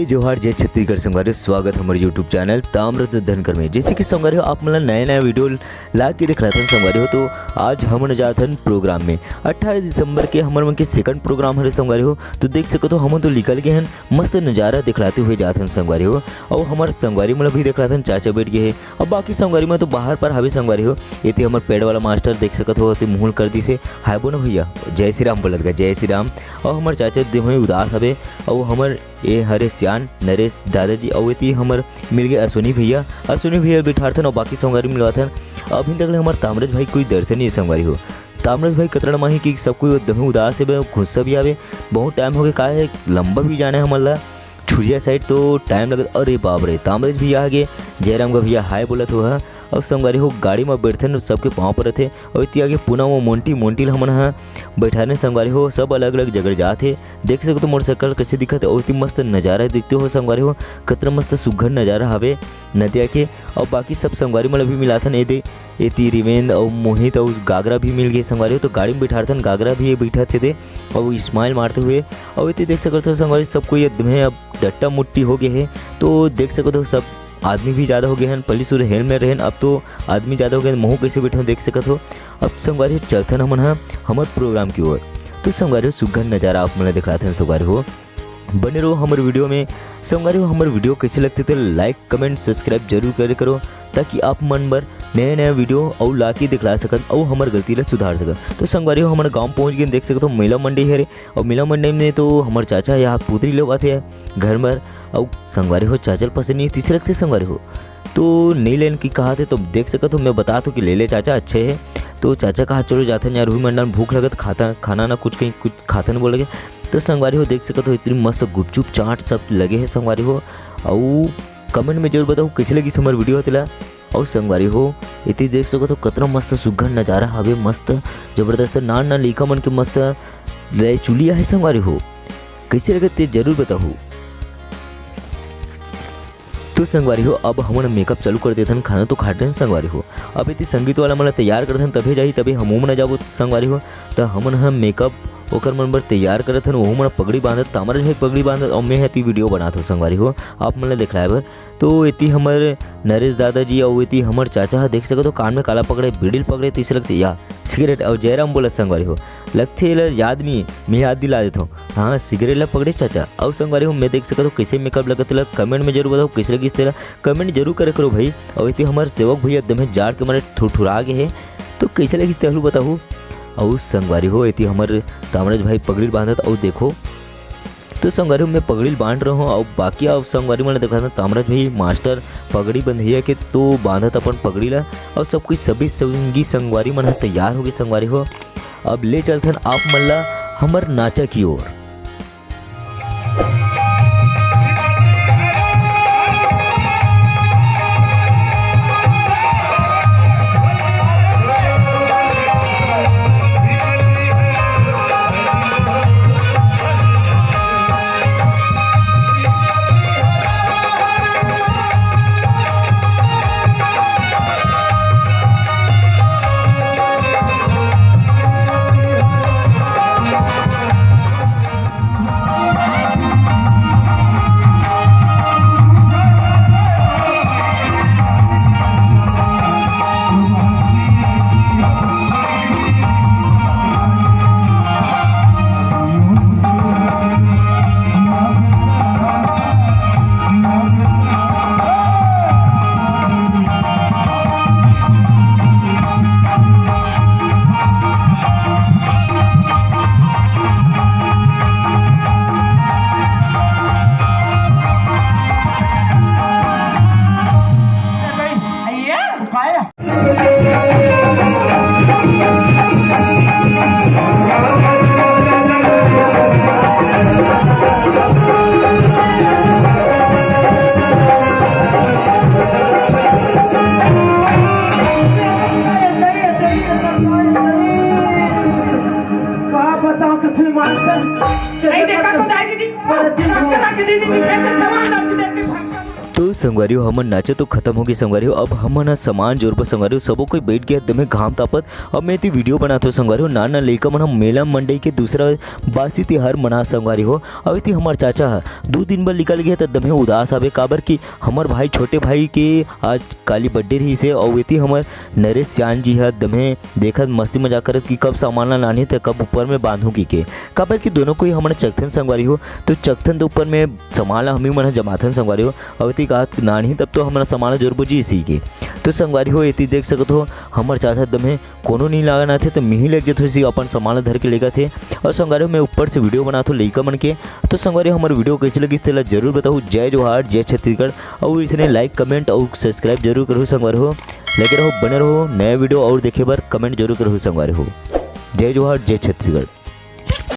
जोहार जय छत्तीसगढ़ संगवारी स्वागत हमारे यूट्यूब चैनल ताम्रध्वज धनकर में। जैसे कि संगवारी हो आप मतलब नया वीडियो ला के दिख रहा था संगवारी हो। तो आज हम जात हन प्रोग्राम में 18 दिसंबर के हमारे मन के सेकंड प्रोग्राम हरे संगवारी हो। तो देख सको तो हम तो निकल गए हैं मस्त नज़ारा दिखलाते हुए जात हन संगवारी हो। और हमारे संगवारी मतलब भी दिख रहा था चाचा बैठ गए है और बाकी संगवारी में तो बाहर पर हवे संगवारी हो। ये हमारे पेड़ वाला मास्टर देख सकत हो मुँह कर दी से हाय बोना भैया जय श्री राम बोलत गा जय श्री राम। और हमारे चाचा देह उदास हवे और हमारे ये हरे सियान नरेश दादाजी और ये हमारे मिल गए अश्विनी भैया बिठारथन और बाकी संगवारी मिलवाथन। अभी तक हमारे ताम्रज भाई कोई दर्शन नहीं संगवारी हो। ताम्रज भाई कतरण माही कि सब कोई एकदम उदास है गुस्सा भी आवे बहुत टाइम हो गया का है लंबा भी जाने हमारा छुरिया साइड तो टाइम लगे। अरे बाप रे ताम्रज भैया आ गए जयराम का भैया हाय बोलत हो। और संगवारी हो गाड़ी में बैठते सबके पाँव पर रहते और इतनी आगे पुनः वो मोंटी हमन हाँ बैठाने संगवारी हो सब अलग अलग जगह जाते। देख सकते तो मोटरसाइकिल कैसे दिखत और इतनी मस्त नज़ारा दिखते हो संगवारी हो। कितना मस्त सुघर नज़ारा हवे नदिया के। और बाकी सब संगवारी मतलब भी मिला था ये रिवेंद्र और मोहित और गागरा भी मिल गए संगवारी हो। तो गाड़ी में बैठाते गागरा भी बैठा थे और वो स्माइल मारते हुए और इतनी देख सकते हो संगवारी सब कोई एकदम अब डट्टा मुट्टी हो गए है। तो देख सकते हो सब आदमी भी ज़्यादा हो गए हैं पहले सूर्य हेल में रहन अब तो आदमी ज़्यादा हो गए मुँह कैसे बैठे देख सकते हो। अब संगवारी चलथन हमन हाँ हमारे प्रोग्राम की ओर। तो संगवारी सुघर नज़ारा आप मैंने दिखा थे संगवारी हो बने रहो हमारे वीडियो में। संगवारी हो हमारे वीडियो कैसे लगते थे लाइक कमेंट सब्सक्राइब जरूर करे करो ताकि आप मन भर नया वीडियो और ला के दिखला सकत और हमारे गलती ला सुधार सकत। तो संगवारी हो हमारे गांव पहुंच गए देख सकते हो मेला मंडी है और मेला मंडी में तो हमारे चाचा यहाँ पुत्री लोग आते हैं घर में और संगवारी हो चाचा पसंद नहीं तीसरे रखते संगवारी हो तो नहीं लेने की कहा थे। तो देख सकते हो मैं बता तो कि ले ले चाचा अच्छे है। तो चाचा कहा चलो जाते हैं यार रूही मंडल भूख लगत खाना ना कुछ कहीं कुछ खाते नहीं बोले। तो संगवारी हो देख सकते हो इतनी मस्त गुपचुप चाट सब लगे है संगवारी हो। और कमेंट में जरूर बताओ कैसे लगी हमारी वीडियो तिला। और संगवारी हो इतनी देख सको तो कितना मस्त सुघर नज़ारा हवे मस्त जबरदस्त ना लिखा मन के मस्त रह चुलिया है संगवारी हो कैसे लगे ते जरूर बताओ। तो संगवारी हो अब हम मेकअप चालू कर देते हैं खाना तो खाते हैं संगवारी हो। अब इतनी संगीत वाला मतलब तैयार करते हैं तभी जाई तभी हम ना जाबो संगवारी हो। तो हमन हम मेकअप ओकर मन बर तैयार करत हन वो मन पगड़ी बांधत तामर है पगड़ी बांधत और मैं हती वीडियो बनात हो संगवारी हो आप मन दिखलाए बर। तो इतनी हमारे नरेश दादाजी और इतनी हमारे चाचा देख सको तो कान में काला पकड़े बीड़िल पकड़े तीसरे लगते या सिगरेट और जयराम बोला संगवारी हो लगते याद नहीं मैं याद दिला देता हूँ हाँ सिगरेट ला पकड़े चाचा। और संगवारी हो मैं देख सकता हूँ कैसे मेकअप लगत ला कमेंट में जरूर बताओ कैसे लगी तेरा कमेंट जरूर करे करो भाई। और इतनी हमारे सेवक भैया एकदम जाड़ के मारे ठुठुरा गए है तो कैसे लगी तेलू बताओ। और संगवारी हो इतनी हमारे ताम्रज भाई पगड़ी बांधत और देखो तो संगवारी में पगड़ी बांध रहा हूँ और बाकी अब संगवारी मैंने देखा था ताम्रज भाई मास्टर पगड़ी बंधिया के तो बांधत अपन पगड़ी ला और सब कुछ सभी संगी संगवारी मन तैयार हो गई संगवारी हो। अब ले चलते हैं आप मल्ला हमार नाचा की ओर। तो संगवारियों हमन नाचे तो खत्म हो गई संगवारियों। अब हमन सामान जोर पर संगवारियों सबो कोई बैठ गया दमे घाम तापत। अब मैं ती वीडियो बनाते संगवारियों नाना लइका मन हम मेला मंडई के दूसरा बासी त्योहार मना संगवारियों। अब इति हमार चाचा है 2 दिन बाद निकल गया तो दमे उदास आवे काबर कि हमार भाई छोटे भाई के आज काली बर्थडे रही से और इति हमार नरेश सियान जी है दमे देखत मस्ती मजाक करत कि कब सामान ला लाने थे कब ऊपर में बांधू की के काबर कि दोनों कोई हमारे चकथन संगवारियों। तो चकथन तो ऊपर में सामान ला हमी मन जमाथन संगवारियों। अब इति कहा नानी तब तो हमारा सामान जोर बुझी इसी के। तो संगवारी हो इति देख सकत हो हमार चाचा दमे कोनो नहीं लगाना थे तो मिही लग जत हो अपन सामान धर के लेगा थे। और संगवारी मैं ऊपर से वीडियो बनाता हूँ लइका मन के। तो संगवारी हमारे वीडियो कैसे लगी इस जरूर बताओ। जय जोहार जय छत्तीसगढ़। और इसने लाइक कमेंट और सब्सक्राइब जरूर करो संगवारी हो। लगे रहो बने रहो नया वीडियो और देखे बार कमेंट जरूर करो संगवारी हो। जय जोहार जय छत्तीसगढ़।